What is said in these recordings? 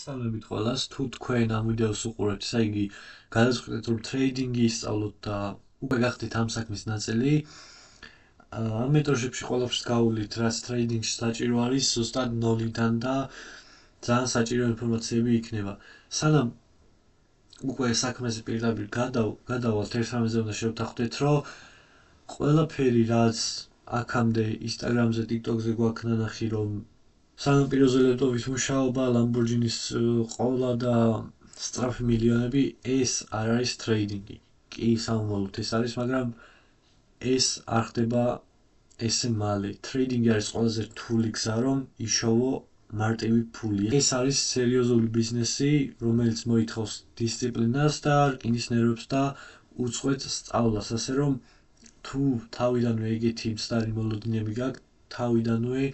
მოგესალმებით ყველას, თუ თქვენ ამ ვიდეოს უყურებთ, ისე იგი გადაწყვეტეთ რომ ტრეიდინგი ისწავლოთ და უკვე გახდეთ ამ საქმის ნაწილი. ამ მეტოშებში ყველაფერს გავუვლით, რაც ტრეიდინგში საჭირო არის, ზუსტად ნოლიდან და ძალიან საჭირო ინფორმაციები იქნება. სანამ უკვე საქმეზე პირდაპირ გადავალთ, ერთ რამეზე უნდა შევთანხმდეთ, რომ ყველაფერი რაც აქამდე Instagram-ზე, TikTok-ზე გვაქვს ნანახი, რომ სანაპიროზე ლეპტოპის მუშაობა, Lamborghini-ის ყოლა და სწრაფი მილიონები, ეს არ არის ტრეიდინგი. კი, სამომავლოდ ეს არის, მაგრამ ეს არ ხდება ესე მალე. ტრეიდინგი არის ყველაზე რთული გზა, რომ იშოვო მარტივი ფული. ეს არის სერიოზული ბიზნესი, რომელიც მოითხოვს დისციპლინას და რკინის ნერვებს და უწყვეტ სწავლას, ასე რომ თუ თავიდანვე ეგეთი მცდარი მოლოდინები გაქვთ, თავიდანვე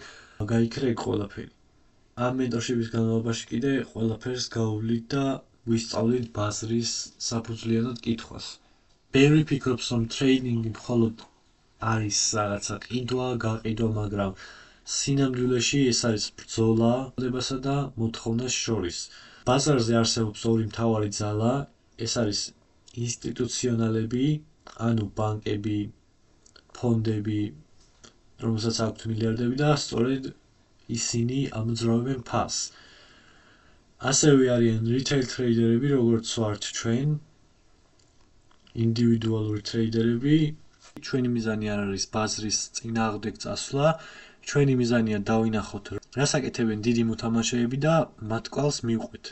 გაიქრა ყველაფერი. ამ მეტოშების განმავლობაში კიდე ყველაფერს გავუვლით და ვისწავლით ბაზრის საფუძვლიანად კითხვას. ბევრი ფიქრობს, რომ ტრეიდინგი მხოლოდ არის რაღაცა ყიდვა, გაყიდვა, მაგრამ სინამდვილეში ეს არის ბრძოლა დებასა და მოთხოვნას შორის. ბაზარზე არსებობს ორი მთავარი ძალა, ეს არის ინსტიტუციონალები, ანუ ბანკები, ფონდები, რომელსაც აქვთ მილიარდები და სწორედ ისინი ამოძრავებენ ფასს. ასევე არიან retail ტრეიდერები, როგორც ვართ ჩვენ, ინდივიდუალური ტრეიდერები. ჩვენი მიზანი არ არის ბაზრის წინააღმდეგ წასვლა, ჩვენი მიზანია დავინახოთ, რას აკეთებენ დიდი მოთამაშეები და მათ კვალს მივყვეთ.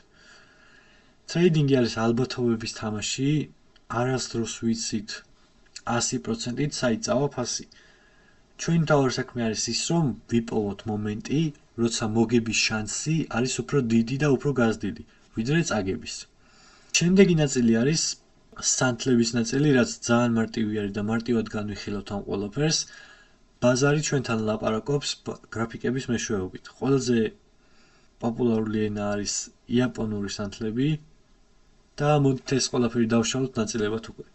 ტრეიდინგი არის ალბათობების თამაში, არასდროს ვიცით 100%-ით საიწავა ფასი. ჩვენი მთავარი საქმე არის ის, რომ ვიპოვოთ მომენტი, როცა მოგების შანსი არის უფრო დიდი და უფრო გაზრდილი, ვიდრე წაგების. შემდეგი ნაწილი არის სანთლების ნაწილი, რაც ძალიან მარტივი არის და მარტივად განვიხილავთ ამ ყველაფერს. ბაზარი ჩვენთან ლაპარაკობს გრაფიკების მეშვეობით. ყველაზე პოპულარული ენა არის იაპონური სანთლები და მოდით ეს ყველაფერი დავშალოთ ნაწილებად უკვე.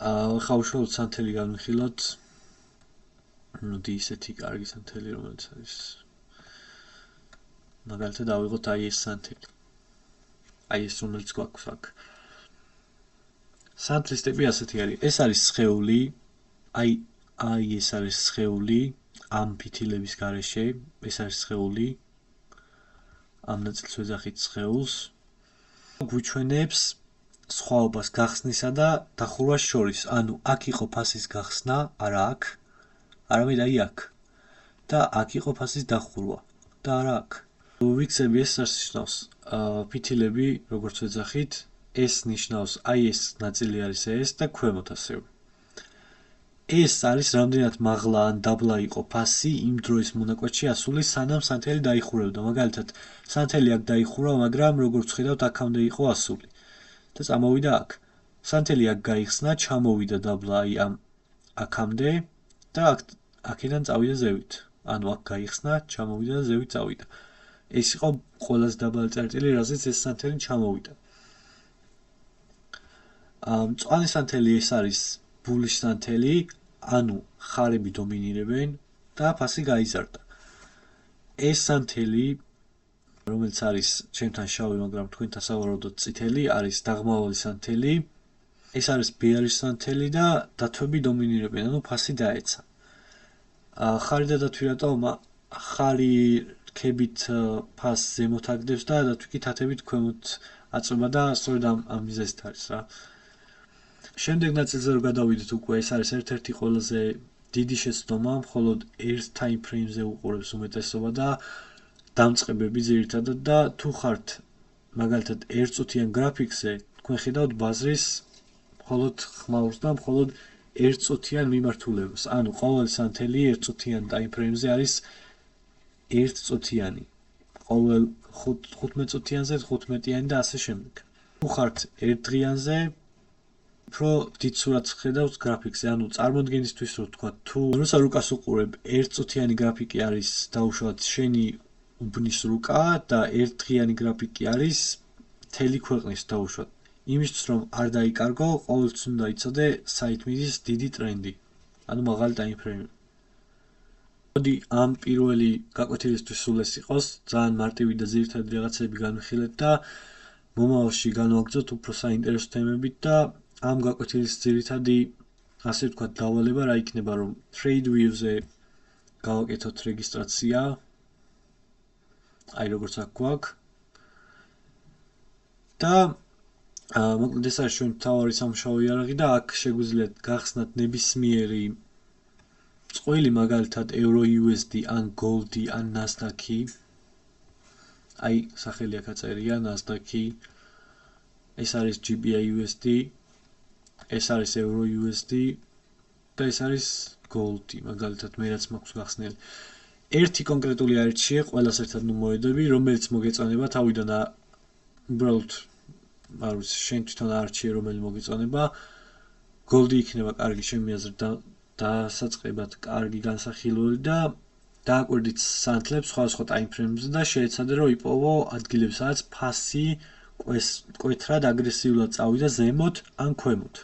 ახლა უშუალოდ სანთელი განვიხილოთ. ისეთი კარგი სანთელი, რომელიც არის მაგალითად ავიღოთ აი ეს სანთელი. აი ეს რომელიც გვაქვს აქ. სანთლის ტიპი ასეთი არის. ეს არის სხეული, აი ეს არის სხეული ამ ფითილების გარეშე, ეს არის სხეული. ამ ნაწილს ვეძახით სხეულს. გვიჩვენებს სხვაობას გახსნისა და დახურვას შორის. ანუ აქ იყო ფასის გახსნა, არა აქ, არამედ აი აქ. და აქ იყო ფასის დახურვა და არა აქ. ვიქცები ეს არც ნიშნავს ფითილები, როგორც ვეძახით, ეს ნიშნავს აი ეს ნაწილი არის ეს და ქვემოთ ასევე. ეს არის რამდენად მაღლა ან დაბლა იყო ფასი იმ დროის მონაკვეთში ასული, სანამ სანთელი დაიხურებდა. მაგალითად, სანთელი აქ დაიხურა, მაგრამ როგორც ხედავთ, აქამდე იყო ასული. და წამოვიდა აქ. სანთელი აქ გაიხსნა, ჩამოვიდა დაბლა აი ამ აქამდე და აქედან წავიდა ზევით. ანუ აქ გაიხსნა, ჩამოვიდა და ზევით წავიდა. ეს იყო ყველაზე დაბალი წერტილი, რაზეც ეს სანთელი ჩამოვიდა. მწვანე სანთელი ეს არის ბულის სანთელი, ანუ ხარები დომინირებენ და ფასი გაიზარდა. ეს სანთელი, რომელიც არის ჩემთან შავი, მაგრამ თქვენთან სავარაუდოდ წითელი, არის დაღმავალი სანთელი. ეს არის ბეარის სანთელი და დათვები დომინირებენ, ანუ ფასი დაეცა. ხარი და დათვი რატომა? ხარი რქებით ფასს ზემოთ აგდებს და დათვი კი თათებით ქვემოთ აწვება და სწორედ ამ მიზეზით არის რა. შემდეგ ნაწილზე რო გადავიდეთ უკვე, ეს არის ერთ-ერთი ყველაზე დიდი შეცდომა, მხოლოდ ერთ time frame-ზე უყურებს უმეტესობა და დამწყებები ძირითადად და თუ ხართ მაგალითად ერთწუთიან გრაფიკზე, თქვენ ხედავთ ბაზრის მხოლოდ ხმაურს და მხოლოდ ერთწუთიან მიმართულებას. ანუ ყოველი სანთელი ერთწუთიან time frame-ზე არის ერთწუთიანი. ყოველ 15 წუთიანზე 15-იანი და ასე შემდეგ. თუ ხართ ერთდღიანზე, უფრო დიდ სურათს ხედავთ გრაფიკზე, ანუ წარმოდგენისთვის რო ვთქვა, თუ როცა რუკას უყურებ, ერთწუთიანი გრაფიკი არის დაუშვათ შენი უბნის რუკა და ერთდღიანი გრაფიკი არის მთელი ქვეყნის დაუშვათ. იმისთვის რომ არ დაიკარგო, ყოველთვის უნდა იცოდე საით მიდის დიდი ტრენდი, ანუ მაღალი time frame. მოდი ამ პირველი გაკვეთილისთვის სულ ეს იყოს, ძალიან მარტივი და ძირითადი რაღაცები განვიხილეთ და მომავალში განვაგრძოთ უფრო საინტერესო თემებით და ამ გაკვეთილის ძირითადი ასე ვთქვათ დავალება რა იქნება, რომ TradeView-ზე გავაკეთოთ რეგისტრაცია, აი როგორც აქ გვაქვს და მოკლედ ეს არის ჩვენი მთავარი სამუშაო იარაღი და აქ შეგვიძლიათ გახსნათ ნებისმიერი წყვილი, მაგალითად EURUSD ან Gold ან Nasdaq-ი, აი სახელი აქ აწერია Nasdaq-ი, ეს არის GBP/USD, ეს არის EURUSD და ეს არის Gold-ი, მაგალითად მე რაც მაქვს გახსნილი. ერთი კონკრეტული არჩიე, ყველას ერთად მოვედები, რომელიც მოგეწონება თავიდან უბრალოდ არ ვიცი, შენ თვითონ არჩიე, რომელი მოგეწონება. Gold-ი იქნება კარგი ჩემი აზრით დასაწყებად კარგი განსახილველი და დააკვირდით სანთლებს სხვადასხვა time frame-ზე და შეეცადე რომ იპოვო ადგილებს, სადაც ფასი მკვეთრად აგრესიულად წავიდა ზემოთ ან ქვემოთ.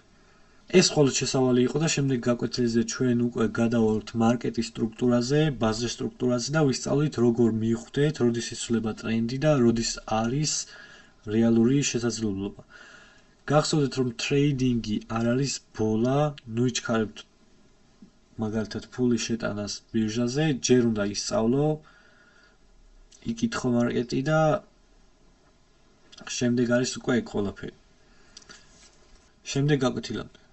ეს მხოლოდ შესავალი იყო და შემდეგ გაკვეთილზე ჩვენ უკვე გადავალთ მარკეტის სტრუქტურაზე, ბაზრის სტრუქტურაზე და ვისწავლით როგორ მივხვდეთ, როდის იცვლება ტრენდი და როდის არის რეალური შესაძლებლობა. გახსოვდეთ რომ ტრეიდინგი არ არის ბოლა, ნუ იჩქარებთ მაგალითად ფულის შეტანას ბირჟაზე, ჯერ უნდა ისწავლო, იკითხო მარკეტი და შემდეგ არის უკვე ეგ ყველაფერი. შემდეგ გაკვეთილამდე